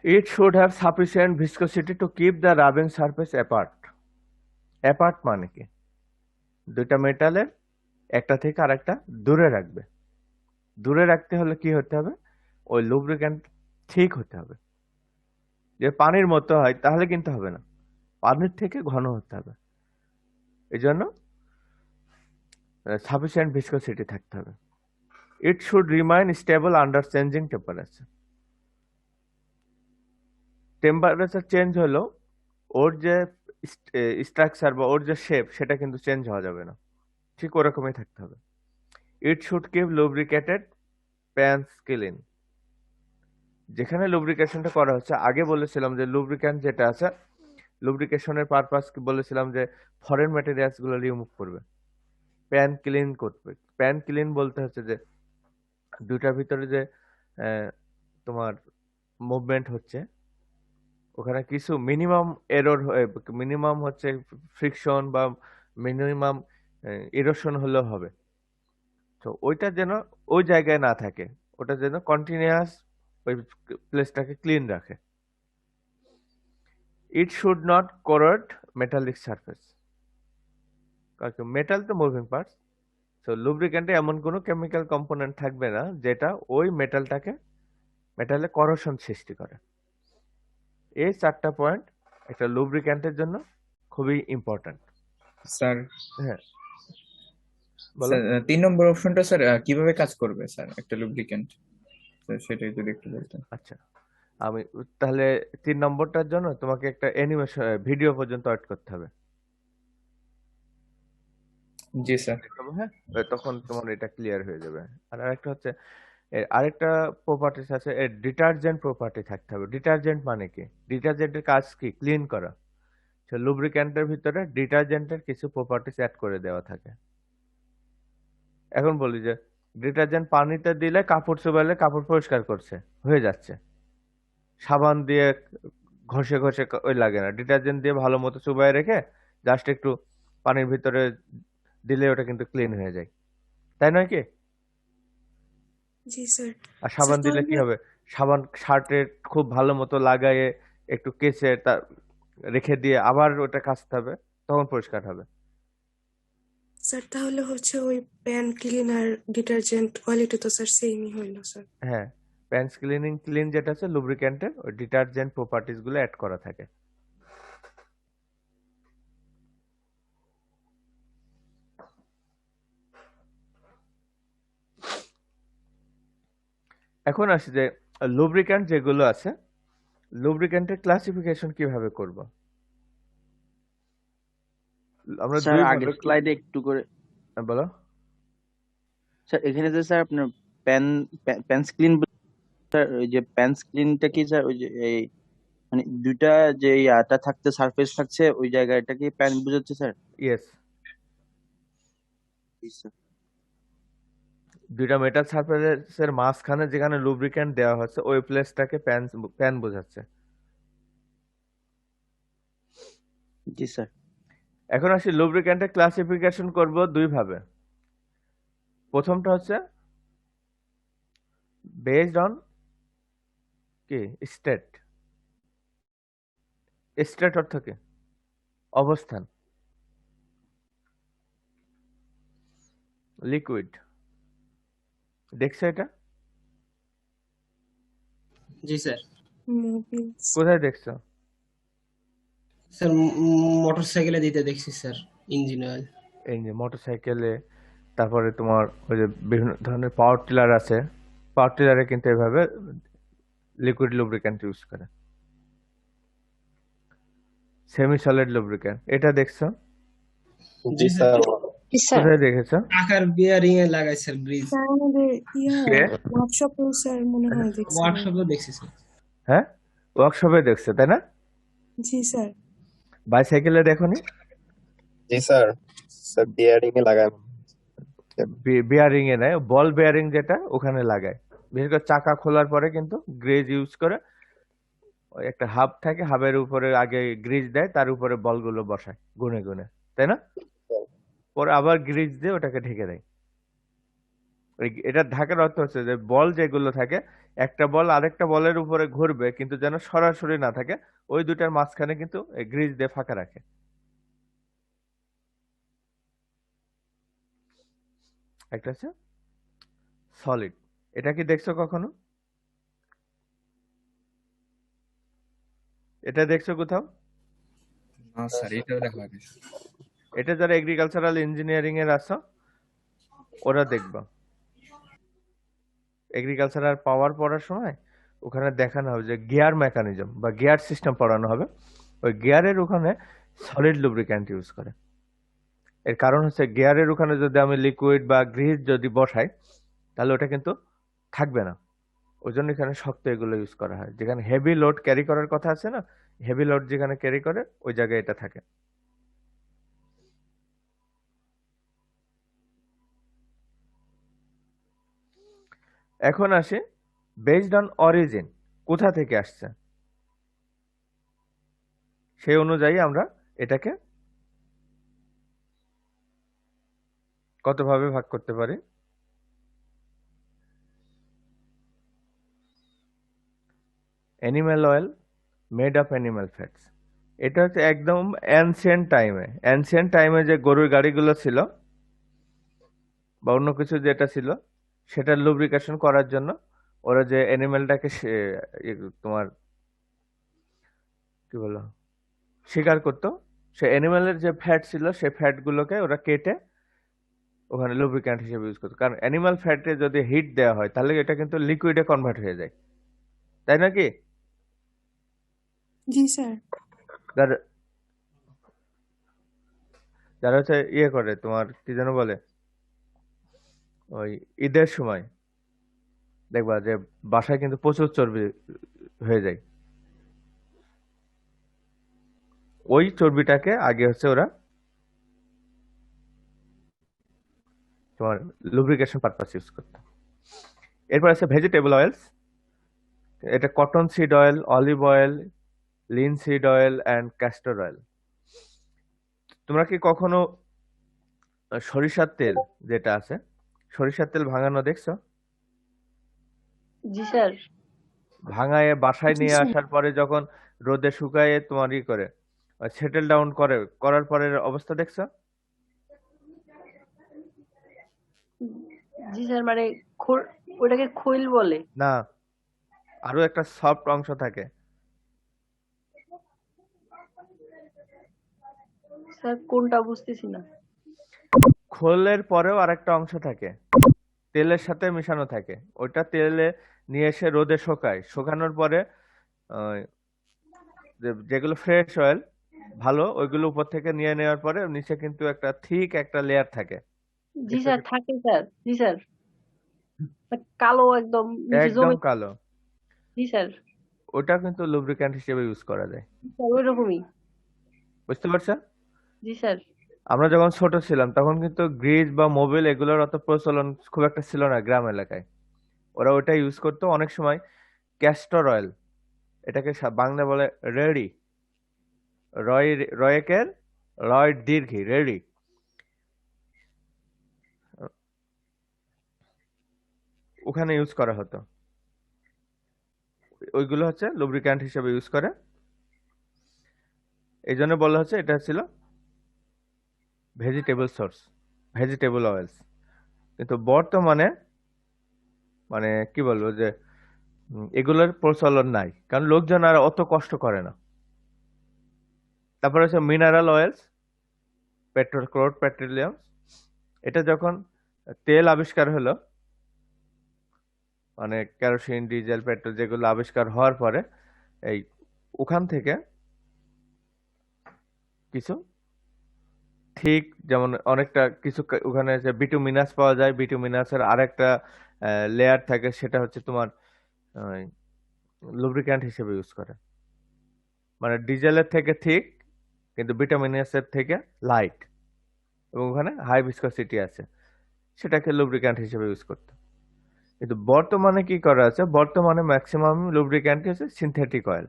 It should have sufficient viscosity to keep the rubbing surface apart. Apart মানে কি? দুইটা মেটালের একটা থেকে আরেকটা দূরে রাখবে। দূরে রাখতে হলে কি হতে হবে? ওই লুব্রিক্যান্ট ঠিক হতে হবে। যে পানির মতো হয় তাহলে কিন্তু হবে না, পানির থেকে ঘন হতে হবে। এই জন্য সাফিসিয়েন্ট ভিসকোসিটি থাকতে হবে। It should remain stable under changing temperature. Temperature change হলো ওর যে স্ট্রাকচার বা ওর যে শেপ সেটা কিন্তু চেঞ্জ হওয়া যাবে না, ঠিক ওরকমই থাকতে হবে। It should keep lubricated parts clean. যেখানে লুব্রিকেশনটা করা হচ্ছে, আগে বলেছিলাম যে লুব্রিক্যান্ট যেটা আছে লুব্রিকেশনের পারপাস বলেছিলাম যে ফরেন ম্যাটেরিয়ালস গুলো রিমুভ করবে, প্যান ক্লিন করবে। প্যান ক্লিন বলতে হচ্ছে যে দুইটার ভিতরে যে তোমার মুভমেন্ট হচ্ছে ওখানে কিছু মিনিমাম এরর, মিনিমাম হচ্ছে ফ্রিকশন বা মিনিমাম ইরোশন হলেও হবে। তো ওইটা যেন ওই জায়গায় না থাকে, ওটা যেন কন্টিনিউয়াস ওই প্লেসটাকে ক্লিন রাখে। It should not corrode metallic surface, কারণ মেটাল তো মুভিং পার্টস। তো লুব্রিক্যান্টে এমন কোনো কেমিক্যাল কম্পোনেন্ট থাকবে না যেটা ওই মেটালে করোশন সৃষ্টি করে। এই চারটা পয়েন্ট একটা লুব্রিক্যান্টের জন্য খুবই ইম্পর্ট্যান্ট। স্যার হ্যাঁ বলো। স্যার 3 নম্বর অপশনটা স্যার কিভাবে কাজ করবে স্যার একটা লুব্রিক্যান্ট, সেটাই যদি একটু বলতেন। আচ্ছা, আমি তাহলে 3 নম্বরটার জন্য তোমাকে একটা অ্যানিমেশন ভিডিও পর্যন্ত অ্যাড করতে হবে। জি স্যার। হ্যাঁ, তখন তোমার এটা ক্লিয়ার হয়ে যাবে। আর আরেকটা হচ্ছে আরেকটা প্রপার্টিস আছে, এর ডিটারজেন্ট প্রপার্টি থাকতে হবে। ডিটারজেন্ট মানে কি? ডিটারজেন্টের কাজ কি? ক্লিন করা। লুব্রিক্যান্টের ভিতরে ডিটারজেন্টের কিছু প্রপার্টিস অ্যাড করে দেওয়া থাকে। এখন বলি যে ডিটারজেন্ট পানিতে দিলে কাপড় চোবাইলে কাপড় পরিষ্কার করছে, হয়ে যাচ্ছে। সাবান দিয়ে ঘষে ঘষে ওই লাগে না, ডিটারজেন্ট দিয়ে ভালো মতো চুবাই রেখে জাস্ট একটু পানির ভিতরে দিলে ওটা কিন্তু ক্লিন হয়ে যায়, তাই নয় কি? জি স্যার। আর স্যার সাবান দিলে কি তাহলে হবে? সাবান শার্টে খুব ভালো মতো লাগায়ে একটু কেচে তা রেখে দিয়ে আবার ওটা কাচতে হবে, তখন পরিষ্কার হবে। স্যার তাহলে হচ্ছে ওই প্যান ক্লিনার ডিটারজেন্ট কোয়ালিটি তো স্যার সেমই হইলো স্যার। হ্যাঁ, প্যান্টস ক্লিন যেটা আছে লুব্রিক্যান্টের ওই ডিটারজেন্ট প্রপার্টিস গুলো অ্যাড করা থাকে। এখন আসি যে লুব্রিক্যান্ট যেগুলো আছে লুব্রিক্যান্টের ক্লাসিফিকেশন কিভাবে করব। আমরা স্যার দুই আগের ভাবে স্লাইডে একটু করে বলো। স্যার এখানে যে স্যার আপনার প্যান প্যান স্ক্রিন স্যার ওই যে প্যান স্ক্রিনটা কি স্যার ওই যে এই মানে দুইটা যে ইয়াটা থাকতে সারফেস থাকছে ওই জায়গাটা কি প্যান বুঝাচ্ছে স্যার? ইয়েস, জি স্যার। দুইটা মেটাল সারফেসের মাঝখানে যেখানে লুব্রিক্যান্ট দেওয়া হচ্ছে ওই প্লেসটাকে প্যান বোঝাচ্ছে। জি স্যার। এখন আসি লুব্রিক্যান্টের ক্লাসিফিকেশন করব দুই ভাবে। প্রথমটা হচ্ছে বেসড অন কি স্টেট। স্টেট অর্থ কি? অবস্থান। লিকুইড, দেখছো এটা? জি স্যার। মোবিলস। কোথায় দেখছো? স্যার মোটরসাইকেলে দিতে দেখছি স্যার, ইঞ্জিন অয়েল। এই যে মোটরসাইকেলে, তারপরে তোমার ওই যে বিভিন্ন ধরনের পাওয়ার টিলার আছে, পাওয়ার টিলারে কিন্তু এভাবে লিকুইড লুব্রিক্যান্ট ইউজ করে। সেমি সলিড লুব্রিক্যান্ট, এটা দেখছো? জি স্যার। জি স্যার। কোথায় দেখেছো? টাকার বিয়ারিং এ লাগাই স্যার গ্রিজ। স্যার আমাদের কে? ওয়ার্কশপেও স্যার মনে হয় দেখছি। ওয়ার্কশপেও দেখছি স্যার। হ্যাঁ, ওয়ার্কশপে দেখছো তাই না? জি স্যার। বাইসাইকেলে দেখোনি? জি স্যার, স্যার বিয়ারিং এ লাগায়। বিয়ারিং এ নয়, বল বিয়ারিং যেটা ওখানে লাগায়। বিশেষ করে চাকা খোলার পরে কিন্তু গ্রেজ ইউজ করে, ওই একটা হাব থাকে, হাবের উপরে আগে গ্রিজ দেয়, তার উপরে বলগুলো বসায় গুনে গুনে, তাই না? পরে আবার গ্রিজ দিয়ে ওটাকে ঢেকে দেয়। এটা ঢাকার অর্থ হচ্ছে যে বল যেগুলো থাকে, একটা বল আরেকটা বলের উপরে ঘুরবে কিন্তু যেন সরাসরি না থাকে, ওই দুটার মাঝখানে কিন্তু গ্রিজ দিয়ে ফাঁকা রাখে। একটা হচ্ছে সলিড, এটা কি দেখছো কখনো? এটা দেখছো কোথাও? না স্যার, এটাও দেখা হয়নি। এটা যারা এগ্রিকালচারাল ইঞ্জিনিয়ারিং এর আছো ওরা দেখবা, এগ্রিকালচারাল পাওয়ার পড়ার সময় ওখানে দেখানো হবে যে গিয়ার মেকানিজম বা গিয়ার সিস্টেম পড়ানো হবে। ওই গিয়ারের ওখানে সলিড লুব্রিক্যান্ট ইউজ করে। এর কারণ হচ্ছে গিয়ারের ওখানে যদি আমি লিকুইড বা গ্রিজ যদি বসাই তাহলে ওটা কিন্তু থাকবে না, ওই জন্য এখানে শক্ত এগুলো ইউজ করা হয়। যেখানে হেভি লোড ক্যারি করার কথা আছে না, হেভি লোড যেখানে ক্যারি করে ওই জায়গায় এটা থাকে। এখন আসি বেসড অন অরিজিন, কোথা থেকে আসছে সেই অনুযায়ী আমরা এটাকে কতভাবে ভাগ করতে পারি। Animal oil made of animal fats, এটা হচ্ছে একদম অ্যানসিয়েন্ট টাইমে যে গরুর গাড়িগুলো ছিল বা অন্য কিছু যেটা ছিল সেটা লুব্রিকেশন করার জন্য ওরা যে অ্যানিমেলটাকে তোমার কি বলো শিকার করতো, সে অ্যানিমেলের যে ফ্যাট ছিল সেই ফ্যাট গুলোকে ওরা কেটে ওখানে লুব্রিক্যান্ট হিসেবে ইউজ করতো। কারণ অ্যানিমাল ফ্যাটে যদি হিট দেওয়া হয় তাহলে এটা কিন্তু লিকুইডে কনভার্ট হয়ে যায়, তাই নাকি? জি স্যার। যারা যারা হচ্ছে ইয়ে করে তোমার কি যেন বলে, ওই ঈদের সময় দেখবা যে বাসায় কিন্তু প্রচুর চর্বি হয়ে যায়, ওই চর্বিটাকে আগে হচ্ছে ওরা তোমার লুব্রিকেশন পারপাস ইউজ করতো। এরপর আছে ভেজিটেবল অয়েলস, এটা cotton seed oil, olive oil, linseed oil and castor oil. তোমরা কি কখনো সরিষার তেল যেটা আছে, সরিষার তেল ভাঙানো দেখছো? জি স্যার। ভাঙায় বাসায় জি নিয়ে স্যার। আসার পরে যখন রোদে শুকায়ে তোমার ই করে সেটেল ডাউন করে, করার পরের অবস্থা দেখছো? জি স্যার, মানে ওটাকে খৈল বলে। না, আরো একটা সফট অংশ থাকে। স্যার কোনটা বুঝতেছি না। খোলের পরেও আরেকটা অংশ থাকে, তেলের সাথে মিশানো থাকে, ওইটা তেলে নিয়ে এসে রোদে শোকায়, শোকানোর পরে আহ, যেগুলো ফ্রেশ অয়েল ভালো ওইগুলো উপর থেকে নিয়ে নেওয়ার পরে নিচে কিন্তু একটা থিক একটা লেয়ার থাকে। জি স্যার, থাকে স্যার। জি স্যার, কালো একদম নিচে একদম জমে। কালো, জি স্যার। ওটা কিন্তু লুব্রিক্যান্ট হিসেবে ইউজ করা যায়। স্যার ওই রকমই। বুঝতে পারছেন? জি স্যার। আমরা যখন ছোট ছিলাম তখন কিন্তু গ্রিজ বা মোবিল এগুলোর অত প্রচলন খুব একটা ছিল না গ্রাম এলাকায়, ওরা ওটা ইউজ করতো। অনেক সময় ক্যাস্টর অয়েল, এটাকে বাংলা বলে রেড়ি, রয়েকের রয় দীর্ঘি রেড়ি, ওখানে ইউজ করা হতো। ওইগুলো হচ্ছে লুব্রিক্যান্ট হিসেবে ইউজ করে, এই জন্য বলা হচ্ছে এটা ছিল ভেজিটেবল সোর্স, ভেজিটেবল অয়েলস। কিন্তু বর্তমানে মানে কি বলবো যে এগুলোর প্রচলন নাই, কারণ লোকজন আর অত কষ্ট করে না। তারপরে হচ্ছে মিনারেল অয়েলস, ক্রুড পেট্রোলিয়াম। এটা যখন তেল আবিষ্কার হলো, মানে কেরোসিন, ডিজেল, পেট্রোল যেগুলো আবিষ্কার হওয়ার পরে এই ওখান থেকে কিছু ঠিক যেমন অনেকটা কিছু ওখানে যে বিটুমিনাস পাওয়া যায়, বিটুমিনাসের আরেকটা লেয়ার থাকে, সেটা হচ্ছে তোমার লুব্রিক্যান্ট হিসেবে ইউজ করে। মানে ডিজেলের থেকে ঠিক কিন্তু বিটুমিনাসের থেকে লাইট, এবং ওখানে হাই ভিসকসিটি আছে, সেটাকে লুব্রিক্যান্ট হিসেবে ইউজ করতে। কিন্তু বর্তমানে কি করা আছে, বর্তমানে ম্যাক্সিমাম লুব্রিক্যান্ট হচ্ছে synthetic oil,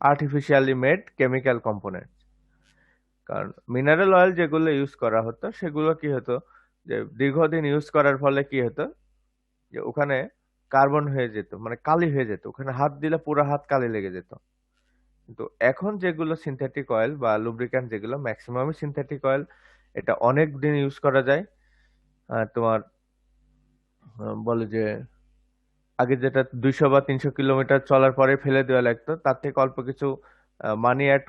artificially made chemical component. কারণ মিনারেল অয়েল যেগুলো ইউজ করা হতো সেগুলো কি হতো যে দীর্ঘদিন ইউজ করার ফলে কি হতো যে ওখানে কার্বন হয়ে যেত, মানে কালি হয়ে যেত, ওখানে হাত দিলে পুরো হাত কালি লেগে যেত। কিন্তু এখন যেগুলো সিনথেটিক অয়েল বা লুব্রিক্যান্ট যেগুলো ম্যাক্সিমামই সিনথেটিক অয়েল, এটা অনেক দিন ইউজ করা যায়। তোমার বলে যে আগে যেটা 200 বা 300 কিলোমিটার চলার পরে ফেলে দেওয়া লাগতো, তার থেকে অল্প কিছু মানি অ্যাড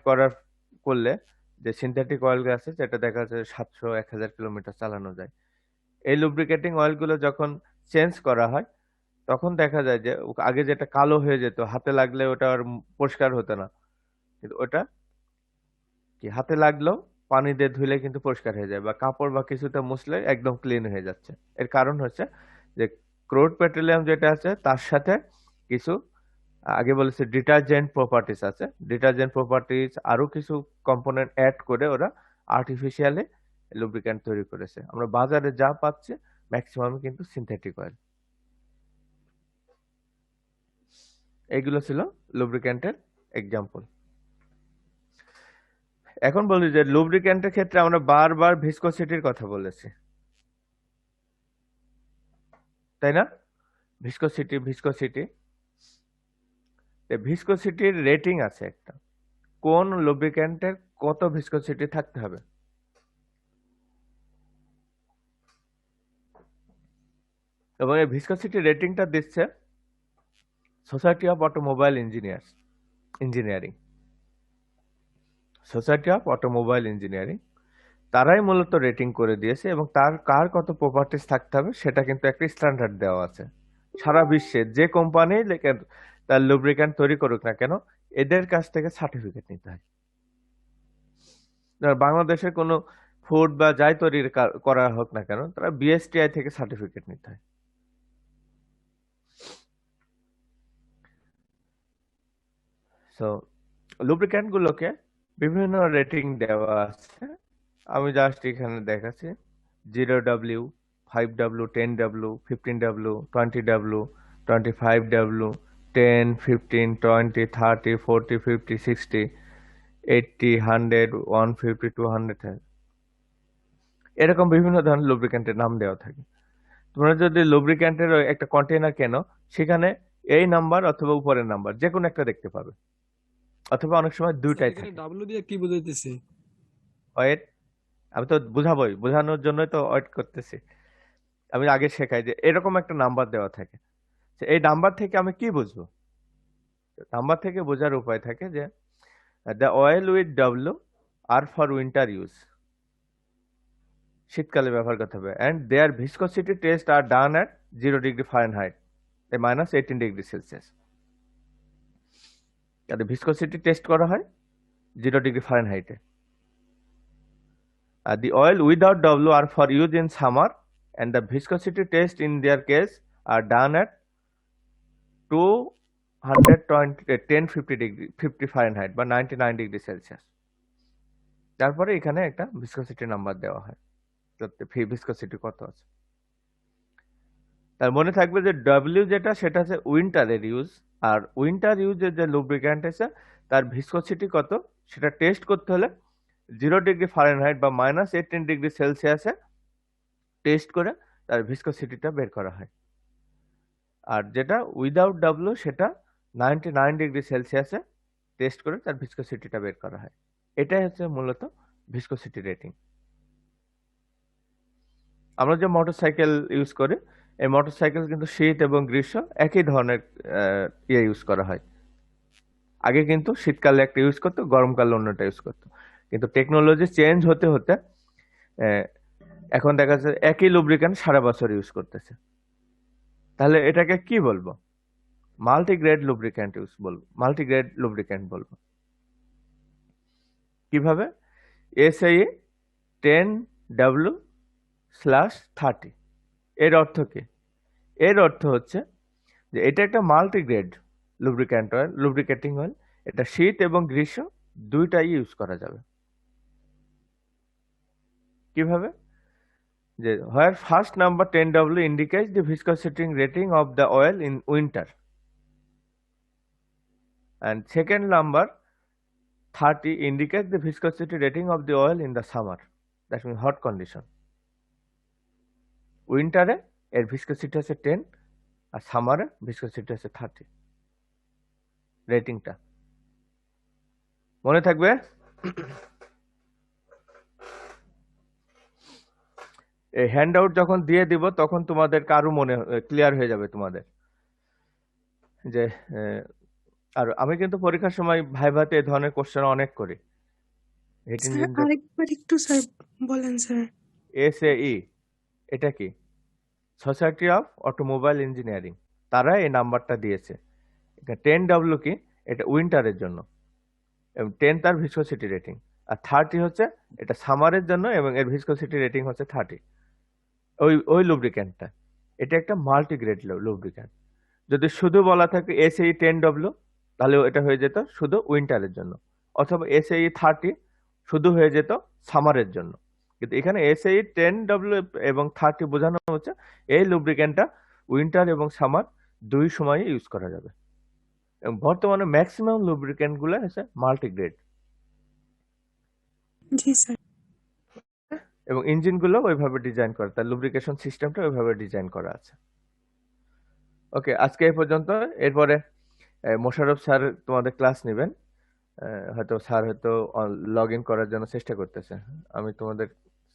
করলে যে সিনথেটিক অয়েল আছে সেটা দেখা যাচ্ছে 700-1000 কিলোমিটার চালানো যায়। এই লুব্রিকেটিং অয়েলগুলো যখন চেঞ্জ করা হয় তখন দেখা যায় যে আগে যেটা কালো হয়ে যেত, হাতে লাগলে ওটা আর পরিষ্কার হতো না, কিন্তু ওটা কি হাতে লাগলেও পানি দিয়ে ধুলে কিন্তু পরিষ্কার হয়ে যায়, বা কাপড় বা কিছুতে মুছলে একদম ক্লিন হয়ে যাচ্ছে। এর কারণ হচ্ছে যে ক্রুড পেট্রোলিয়াম যেটা আছে তার সাথে কিছু আগে বলেছে ডিটারজেন্ট প্রপার্টিস আছে, ডিটারজেন্ট প্রপার্টিস আরো কিছু কম্পোনেন্ট অ্যাড করে ওরা আর্টিফিশিয়ালি লুব্রিক্যান্ট তৈরি করেছে। আমরা বাজারে যা পাচ্ছি ম্যাক্সিমাম কিন্তু সিনথেটিক অয়েল। এইগুলো ছিল লুব্রিক্যান্টের এক্সাম্পল। এখন বলি যে লুব্রিক্যান্টের ক্ষেত্রে আমরা বারবার ভিসকসিটির কথা বলেছি, তাই না? ভিসকসিটি ভিসকসিটির রেটিং আছে একটা, কোন লুব্রিক্যান্টের কত ভিসকসিটি থাকতে হবে। এবং এই ভিসকসিটি রেটিংটা দিচ্ছে society of automobile engineering. Society of automobile engineering তারাই মূলত রেটিং করে দিয়েছে, এবং তার কার কত প্রপার্টিস থাকতে হবে সেটা কিন্তু একটা স্ট্যান্ডার্ড দেওয়া আছে। সারা বিশ্বে যে কোম্পানি তার লুব্রিক্যান্ট তৈরি করুক না কেন, এদের কাছ থেকে সার্টিফিকেট নিতে হয়। বাংলাদেশের কোনো ফুড বা যাই তৈরি করা হোক না কেন, তারা বিএসটিআই থেকে সার্টিফিকেট নিতে হয়। সো লুব্রিক্যান্ট গুলোকে বিভিন্ন রেটিং দেওয়া আছে, আমি জাস্ট এখানে দেখাচ্ছি 0W, 5W, 10W, 15W, 20W, 25W, 10, 15, 20, 30, 40, 50, 60, 80, 100, 150, 200, এরকম বিভিন্ন ধরনের লুব্রিক্যান্টের নাম দেওয়া থাকে। তোমরা যদি লুব্রিক্যান্টের একটা কন্টেইনার কেন, সেখানে এই নাম্বার অথবা উপরের নাম্বার যে কোনো একটা দেখতে পাবে, অথবা অনেক সময় দুইটাই থাকে। ডাব্লিউ দিয়ে কি বুঝাইতেছে? ওয়েট, আমি তো বুঝাবোই, বোঝানোর জন্যই তো ওয়েট করতেছি। আমি আগে শেখাই যে এরকম একটা নাম্বার দেওয়া থাকে, এই নাম্বার থেকে আমি কি বুঝবো? নাম্বার থেকে বোঝার উপায় থাকে যে the oil with W are for winter use, শীতকালে ব্যবহার করতে হবে, and their viscosity test are done at 0°F -18°C। তাদের ভিসকসিটি টেস্ট করা হয় 0°F। The oil without W are for use in summer, and the viscosity test in their case are done at 1050 বা 99°C। তারপরে এখানে একটা ভিসকসিটি number দেওয়া হয়, ভিসকসিটি কত আছে। তার মনে থাকবে যে ডব্লিউ যেটা সেটা হচ্ছে উইন্টারের ইউজ, আর উইন্টার ইউজের যে লুব্রিক্যান্ট আছে তার ভিসকসিটি কত সেটা টেস্ট করতে হলে 0°F বা -18°C টেস্ট করে তার ভিসকসিটিটা বের করা হয়। আর যেটা উইদাউট ডাব্লিউ সেটা 99°C টেস্ট করে তার ভিসকসিটিটা বের করা হয়। এটাই হচ্ছে মূলত ভিসকসিটি রেটিং। আমরা যে মোটরসাইকেল ইউজ করি, এই মোটরসাইকেল কিন্তু শীত এবং গ্রীষ্ম একই ধরনের ইউজ করা হয়। আগে কিন্তু শীতকালে একটা ইউজ করতো, গরমকালে অন্যটা ইউজ করতো, কিন্তু টেকনোলজি চেঞ্জ হতে হতে আহ, এখন দেখা যাচ্ছে একই লুব্রিক্যান্ট সারা বছর ইউজ করতেছে। তাহলে এটাকে কি বলবো? মাল্টিগ্রেড লুব্রিক্যান্ট বলবো, মাল্টিগ্রেড লুব্রিক্যান্ট বলবো। কিভাবে? SAE 10W/30। এর অর্থ কি? এর অর্থ হচ্ছে যে এটা একটা multigrade lubricant oil, lubricating oil. এটা শীত এবং গ্রীষ্ম দুইটাই ইউজ করা যাবে। কিভাবে? যে where first number 10W indicates the viscosity rating of the oil in winter and second number 30 indicates the viscosity rating of the oil in the summer, that means hot condition. উইন্টারে এর ভিসকসিটি আছে 10 আর সামারে ভিসকসিটি আছে 30 রেটিংটা মনে থাকবে। এই হ্যান্ড আউট যখন দিয়ে দিব তখন তোমাদের কারো মনে ক্লিয়ার হয়ে যাবে তোমাদের যে আর আমি কিন্তু পরীক্ষার সময় ভাইভাতে এই ধরনের কোশ্চেন অনেক করি। স্যার আরেকবার একটু স্যার বলেন স্যার। SAE এটা কি? সোসাইটি অফ অটোমোবাইল ইঞ্জিনিয়ারিং, তারা এই নাম্বারটা দিয়েছে। এটা 10W কি? এটা উইন্টারের জন্য, এবং 10 তার ভিসকসিটি রেটিং, আর 30 হচ্ছে এটা সামারের জন্য এবং এর ভিসকসিটি রেটিং হচ্ছে 30। ওই লুব্রিক্যান্টটা, এটা একটা মাল্টিগ্রেড লুব্রিক্যান্ট। যদি শুধু বলা থাকে SAE 10W তাহলে এটা হয়ে যেত শুধু উইন্টারের জন্য, অথবা SAE 30 শুধু হয়ে যেত সামারের জন্য। কিন্তু এখানে SAE 10W এবং 30 বোঝানো হচ্ছে এই লুব্রিক্যান্টটা উইন্টার এবং সামার দুই সময়ে ইউজ করা যাবে। এবং বর্তমানে ম্যাক্সিমাম লুব্রিক্যান্ট গুলো হচ্ছে মাল্টিগ্রেড, জি স্যার। এবং ইঞ্জিন গুলো ওইভাবে ডিজাইন করা, তার লুব্রিকেশন সিস্টেমটা ওইভাবে ডিজাইন করা আছে। ওকে, আজকে এই পর্যন্ত। এরপরে মোশাররফ স্যার তোমাদের ক্লাস নেবেন, হয়তো স্যার হয়তো লগ ইন করার জন্য চেষ্টা করতেছে। আমি তোমাদের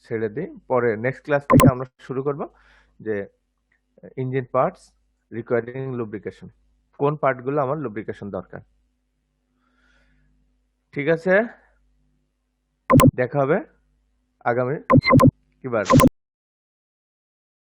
ছেড়ে দিই, পরে নেক্সট ক্লাস থেকে আমরা শুরু করব যে ইঞ্জিন পার্টস রিকোয়ারিং লুব্রিকেশন, কোন পার্টগুলো আমার লুব্রিকেশন দরকার। ঠিক আছে, দেখা হবে আগামী কিবার।